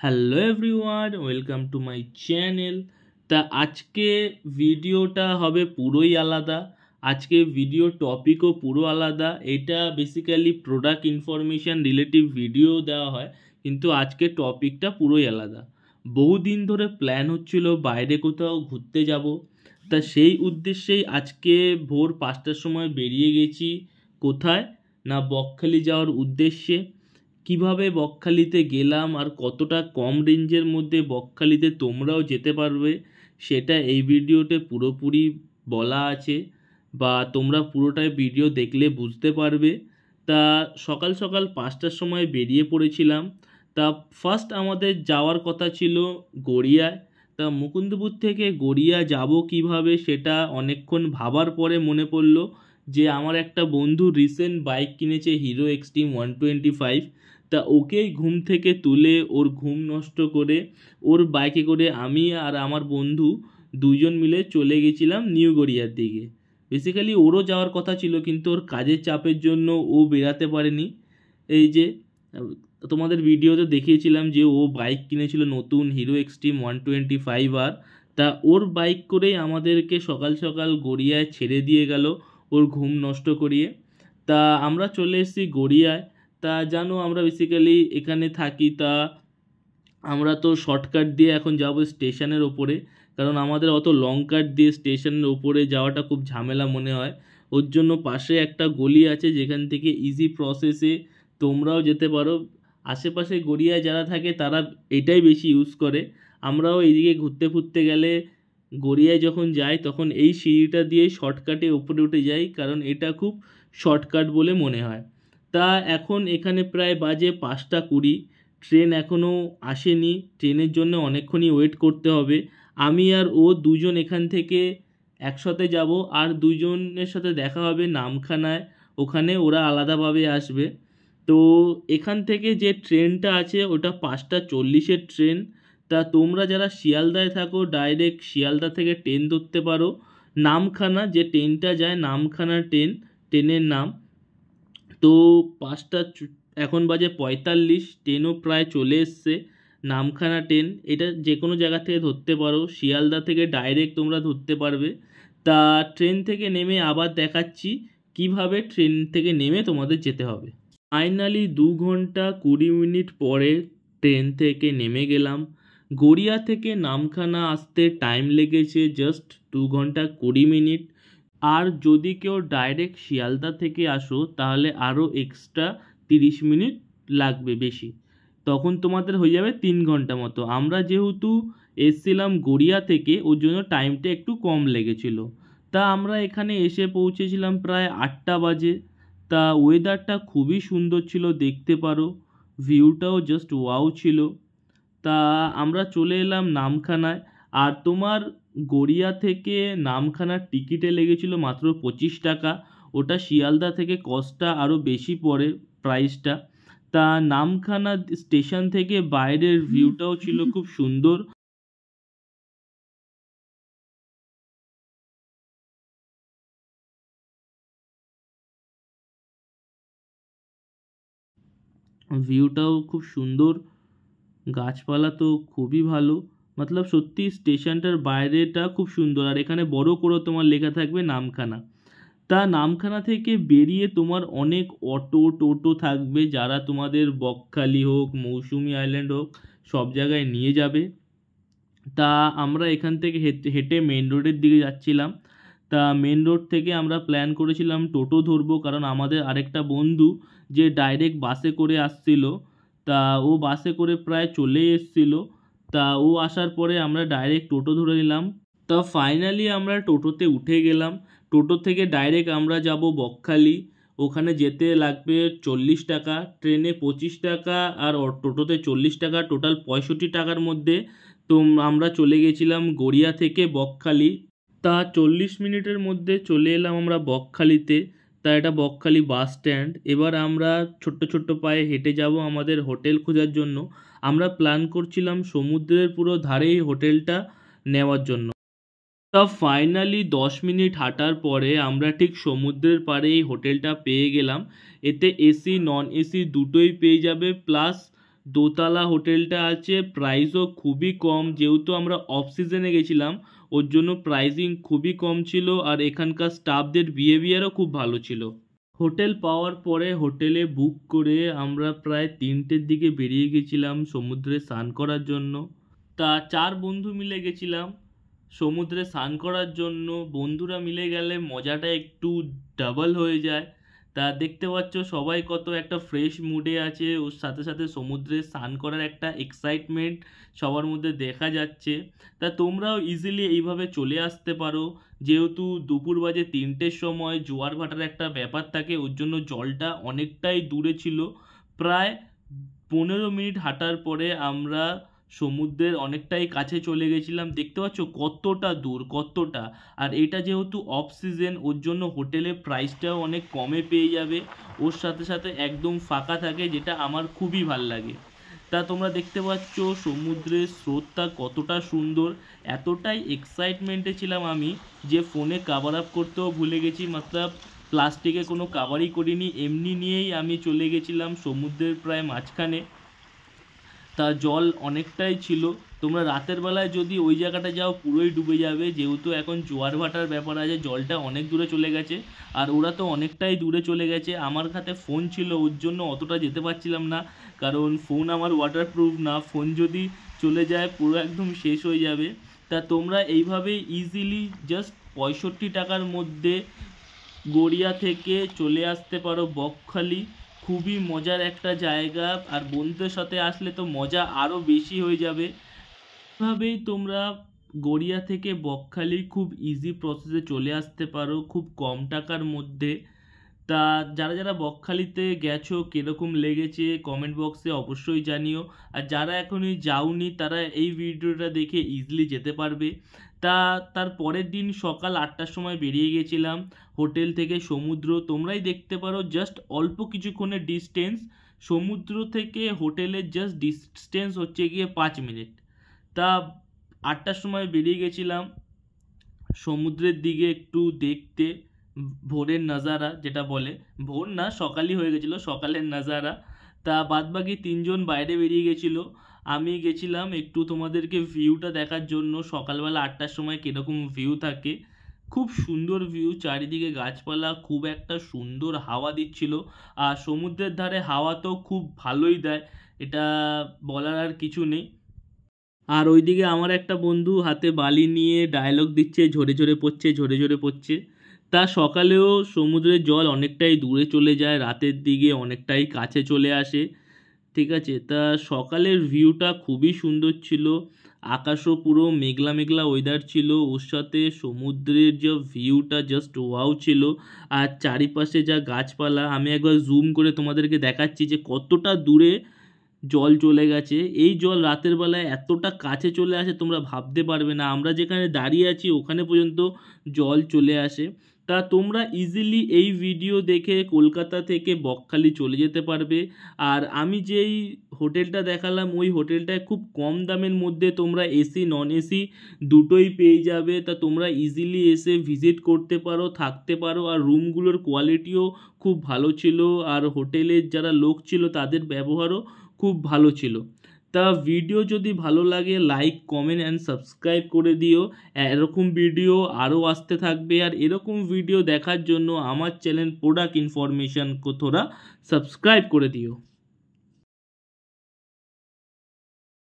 Hello everyone, welcome to my channel. তা আজকে ভিডিওটা হবে পুরোই আলাদা। আজকে ভিডিও টপিকও পুরো আলাদা। এটা basically product information relative video দেওয়া হয়, কিন্তু আজকে টপিকটা পুরোই আলাদা। বহুদিন ধরে প্ল্যান হচ্ছিল বাইরে কোথাও ঘুরতে যাব, তা সেই উদ্দেশ্যেই আজকে ভোর 5টার সময় বেরিয়ে গেছি। কোথায় না, বকখালি যাওয়ার উদ্দেশ্যে। কিভাবে বকখালিতে গেলাম আর কতটা কম রেঞ্জের মধ্যে বকখালিতে তোমরাও যেতে পারবে, সেটা এই ভিডিওতে পুরোপুরি বলা আছে, বা তোমরা পুরোটাই ভিডিও দেখলে বুঝতে পারবে। তা সকাল সকাল 5টার সময় বেরিয়ে পড়েছিলাম। তা ফার্স্ট আমাদের যাওয়ার কথা ছিল গড়িয়ায়। তা মুকুন্দপুর থেকে গড়িয়া যাব কিভাবে, সেটা অনেকক্ষণ ভাবার পরে মনে পড়লো যে আমার একটা বন্ধু রিসেন্ট বাইক কিনেছে, হিরো এক্সট্রিম 125। তা ওকেই ঘুম থেকে তুলে ওর ঘুম নষ্ট করে ওর বাইকে করে আমি আর আমার বন্ধু দুজন মিলে চলে গেছিলাম নিউ গড়িয়ার দিকে। বেসিক্যালি ওরও যাওয়ার কথা ছিল, কিন্তু ওর কাজের চাপের জন্য ও বেরাতে পারেনি। এই যে তোমাদের ভিডিওতে দেখিয়েছিলাম যে ও বাইক কিনেছিল নতুন হিরো এক্সট্রিম 125 আর। তা ওর বাইক করেই আমাদেরকে সকাল সকাল গড়িয়ায় ছেড়ে দিয়ে গেল ওর ঘুম নষ্ট করিয়ে। তা আমরা চলে এসেছি গড়িয়ায়। তা জানো আমরা বেসিক্যালি এখানে থাকি, তা আমরা তো শর্টকাট দিয়ে এখন যাব স্টেশনের ওপরে, কারণ আমাদের অত লং কাট দিয়ে স্টেশনের ওপরে যাওয়াটা খুব ঝামেলা মনে হয়। ওর জন্য পাশে একটা গলি আছে যেখান থেকে ইজি প্রসেসে তোমরাও যেতে পারো। আশেপাশে গড়িয়ায় যারা থাকে তারা এটাই বেশি ইউজ করে। আমরাও এইদিকে ঘুরতে ফুরতে গেলে গড়িয়ায় যখন যাই তখন এই সিঁড়িটা দিয়ে শর্টকাটে ওপরে উঠে যাই, কারণ এটা খুব শর্টকাট বলে মনে হয়। তা এখন এখানে প্রায় বাজে 5টা 20, ট্রেন এখনও আসেনি। ট্রেনের জন্য অনেকক্ষণই ওয়েট করতে হবে। আমি আর ও দুজন এখান থেকে একসাথে যাব, আর দুজনের সাথে দেখা হবে নামখানায়, ওখানে ওরা আলাদাভাবে আসবে। তো এখান থেকে যে ট্রেনটা আছে ওটা 5টা 40-এর ট্রেন। তা তোমরা যারা শিয়ালদায় থাকো ডাইরেক্ট শিয়ালদা থেকে ট্রেন ধরতে পারো। নামখানা যে ট্রেনটা যায়, নামখানা ট্রেনের নাম। তো 5টা এখন বাজে 45, ট্রেনও প্রায় চলে এসছে। নামখানা ট্রেন এটা যে কোনো জায়গা থেকে ধরতে পারো, শিয়ালদা থেকে ডাইরেক্ট তোমরা ধরতে পারবে। তা ট্রেন থেকে নেমে আবার দেখাচ্ছি কিভাবে ট্রেন থেকে নেমে তোমাদের যেতে হবে। ফাইনালি 2 ঘন্টা 20 মিনিট পরে ট্রেন থেকে নেমে গেলাম। গড়িয়া থেকে নামখানা আসতে টাইম লেগেছে জাস্ট 2 ঘন্টা 20 মিনিট। আর যদি কেউ ডাইরেক্ট শিয়ালদা থেকে আসো তাহলে আরও এক্সট্রা 30 মিনিট লাগবে বেশি, তখন তোমাদের হয়ে যাবে 3 ঘন্টা মতো। আমরা যেহেতু এসছিলাম গড়িয়া থেকে, ওর জন্য টাইমটা একটু কম লেগেছিল। তা আমরা এখানে এসে পৌঁছেছিলাম প্রায় 8টা বাজে। তা ওয়েদারটা খুবই সুন্দর ছিল, দেখতে পারো ভিউটাও জাস্ট ওয়াও ছিল। তা আমরা চলে এলাম নামখানায়। আর তোমার গড়িয়া থেকে নামখানার টিকিটে লেগেছিল মাত্র 25 টাকা। ওটা শিয়ালদা থেকে কস্টটা আরও বেশি পড়ে প্রাইসটা। তা নামখানা স্টেশন থেকে বাইরের ভিউটাও ছিল খুব সুন্দর। ভিউটাও খুব সুন্দর, গাছপালা তো খুবই ভালো। মতলব সত্যি স্টেশনটার বাইরেটা খুব সুন্দর, আর এখানে বড় করে তোমার লেখা থাকবে নামখানা। তা নামখানা থেকে বেরিয়ে তোমার অনেক অটো টোটো থাকবে, যারা তোমাদের বকখালি হোক মৌসুমী আইল্যান্ড হোক সব জায়গায় নিয়ে যাবে। তা আমরা এখান থেকে হেঁটে হেঁটে মেন রোডের দিকে যাচ্ছিলাম। তা মেন রোড থেকে আমরা প্ল্যান করেছিলাম টোটো ধরবো, কারণ আমাদের আরেকটা বন্ধু যে ডাইরেক্ট বাসে করে আসছিল, তা ও বাসে করে প্রায় চলে এসছিল। তা ও আসার পরে আমরা ডাইরেক্ট টোটো ধরে নিলাম। তা ফাইনালি আমরা টোটোতে উঠে গেলাম। টোটো থেকে ডাইরেক্ট আমরা যাব বকখালি। ওখানে যেতে লাগবে 40 টাকা, ট্রেনে 25 টাকা আর টোটোতে 40 টাকা, টোটাল 65 টাকার মধ্যে। তো আমরা চলে গেছিলাম গড়িয়া থেকে বকখালি। তা 40 মিনিটের মধ্যে চলে এলাম আমরা বকখালিতে। তা এটা বকখালি বাস স্ট্যান্ড। এবার আমরা ছোট্ট ছোট্ট পায়ে হেঁটে যাব আমাদের হোটেল খোঁজার জন্য। আমরা প্ল্যান করছিলাম সমুদ্রের পুরো ধারেই হোটেলটা নেওয়ার জন্য। তা ফাইনালি 10 মিনিট হাঁটার পরে আমরা ঠিক সমুদ্রের পাড়েই হোটেলটা পেয়ে গেলাম। এতে এসি নন এসি দুটোই পেয়ে যাবে, প্লাস দোতলা হোটেলটা আছে, প্রাইসও খুবই কম, যেহেতু আমরা অফ সিজনে গেছিলাম ওর জন্য প্রাইসিং খুবই কম ছিল, আর এখানকার স্টাফদের বিহেভিয়ারও খুব ভালো ছিল। হোটেল পাওয়ার পরে হোটেলে বুক করে আমরা প্রায় 3টের দিকে বেরিয়ে গেছিলাম সমুদ্রে স্নান করার জন্য। তা 4 বন্ধু মিলে গেছিলাম সমুদ্রে স্নান করার জন্য। বন্ধুরা মিলে গেলে মজাটা একটু ডাবল হয়ে যায়। তা দেখতে পাচ্ছ সবাই কত একটা ফ্রেশ মুডে আছে, ওর সাথে সাথে সমুদ্রে স্নান করার একটা এক্সাইটমেন্ট সবার মধ্যে দেখা যাচ্ছে। তা তোমরাও ইজিলি এইভাবে চলে আসতে পারো, যেহেতু দুপুর বাজে 3টের সময়, জোয়ার ভাটার একটা ব্যাপার থাকে, ওর জন্য জলটা অনেকটাই দূরে ছিল। প্রায় 15 মিনিট হাঁটার পরে আমরা সমুদ্রের অনেকটাই কাছে চলে গেছিলাম। দেখতে পাচ্ছ কতটা দূর, কতটা। আর এটা যেহেতু অফ সিজন, ওর জন্য হোটেলের প্রাইসটাও অনেক কমে পেয়ে যাবে, ওর সাথে সাথে একদম ফাঁকা থাকে, যেটা আমার খুবই ভাল লাগে। তা তোমরা দেখতে পাচ্ছ সমুদ্রের স্রোতটা কতটা সুন্দর। এতটাই এক্সাইটমেন্টে ছিলাম আমি যে ফোনে কাভার আপ করতেও ভুলে গেছি, মতলব প্লাস্টিকে কোনো কাভারই করিনি, এমনি নিয়েই আমি চলে গেছিলাম সমুদ্রের প্রায় মাঝখানে। তা জল অনেকটাই ছিল। তোমরা রাতের বেলায় যদি ওই জায়গাটা যাও পুরোই ডুবে যাবে, যেহেতু এখন জোয়ার ভাটার ব্যাপার আছে, জলটা অনেক দূরে চলে গেছে, আর ওরা তো অনেকটাই দূরে চলে গেছে। আমার হাতে ফোন ছিল, ওর জন্য অতটা যেতে পারছিলাম না, কারণ ফোন আমার ওয়াটারপ্রুফ না, ফোন যদি চলে যায় পুরো একদম শেষ হয়ে যাবে। তা তোমরা এইভাবেই ইজিলি জাস্ট 65 টাকার মধ্যে গড়িয়া থেকে চলে আসতে পারো বকখালি। খুবই মজার একটা জায়গা, আর বন্ধুদের সাথে আসলে তো মজা আরও বেশি হয়ে যাবে। এভাবেই তোমরা গড়িয়া থেকে বকখালি খুব ইজি প্রসেসে চলে আসতে পারো খুব কম টাকার মধ্যে। তা যারা যারা বকখালিতে গেছো কীরকম লেগেছে কমেন্ট বক্সে অবশ্যই জানিও, আর যারা এখনই যাওনি তারা এই ভিডিওটা দেখে ইজিলি যেতে পারবে। তা তার পরের দিন সকাল 8টার সময় বেরিয়ে গেছিলাম হোটেল থেকে সমুদ্র। তোমরাই দেখতে পারো জাস্ট অল্প কিছুক্ষণের ডিস্টেন্স, সমুদ্র থেকে হোটেলের জাস্ট ডিস্টেন্স হচ্ছে গিয়ে 5 মিনিট। তা 8টার সময় বেরিয়ে গেছিলাম সমুদ্রের দিকে একটু দেখতে, ভোরের নাজারা যেটা বলে, ভোর না সকালই হয়ে গেছিলো, সকালের নাজারা। তা বাদবাকি 3জন বাইরে বেরিয়ে গেছিলো, আমি গেছিলাম একটু তোমাদেরকে ভিউটা দেখার জন্য সকালবেলা 8টার সময় কীরকম ভিউ থাকে। খুব সুন্দর ভিউ, চারিদিকে গাছপালা, খুব একটা সুন্দর হাওয়া দিচ্ছিল, আর সমুদ্রের ধারে হাওয়া তো খুব ভালোই দেয়, এটা বলার আর কিছু নেই। আর ওইদিকে আমার একটা বন্ধু হাতে বালি নিয়ে ডায়লগ দিচ্ছে, ঝরে ঝরে পড়ছে, ঝরে ঝরে পড়ছে। তা সকালেও সমুদ্রের জল অনেকটাই দূরে চলে যায়, রাতের দিকে অনেকটাই কাছে চলে আসে, ঠিক আছে। তা সকালের ভিউটা খুবই সুন্দর ছিল, আকাশও পুরো মেঘলা মেঘলা ওয়েদার ছিল, ওর সাথে সমুদ্রের যে ভিউটা জাস্ট ওয়াও ছিল। আর চারিপাশে যা গাছপালা, আমি একবার জুম করে তোমাদেরকে দেখাচ্ছি যে কতটা দূরে জল চলে গেছে। এই জল রাতের বেলায় এতটা কাছে চলে আসে তোমরা ভাবতে পারবে না, আমরা যেখানে দাঁড়িয়ে আছি ওখানে পর্যন্ত জল চলে আসে। তা তোমরা ইজিলি এই ভিডিও দেখে কলকাতা থেকে বকখালি চলে যেতে পারবে। আর আমি যেই হোটেলটা দেখালাম ওই খুব কম দামের মধ্যে তোমরা এসি নন এসি দুটোই পেয়ে যাবে। তা তোমরা ইজিলি এসে ভিজিট করতে পারো, থাকতে পারো, আর রুমগুলোর কোয়ালিটিও খুব ভালো ছিল, আর হোটেলের যারা লোক ছিল তাদের ব্যবহারও খুব ভালো ছিল। তা ভিডিও যদি ভালো লাগে লাইক কমেন্ট অ্যান্ড সাবস্ক্রাইব করে দিও, এরকম ভিডিও আরও আসতে থাকবে। আর এরকম ভিডিও দেখার জন্য আমার চ্যানেল প্রোডাক্ট ইনফরমেশন কো তোরা সাবস্ক্রাইব করে দিও।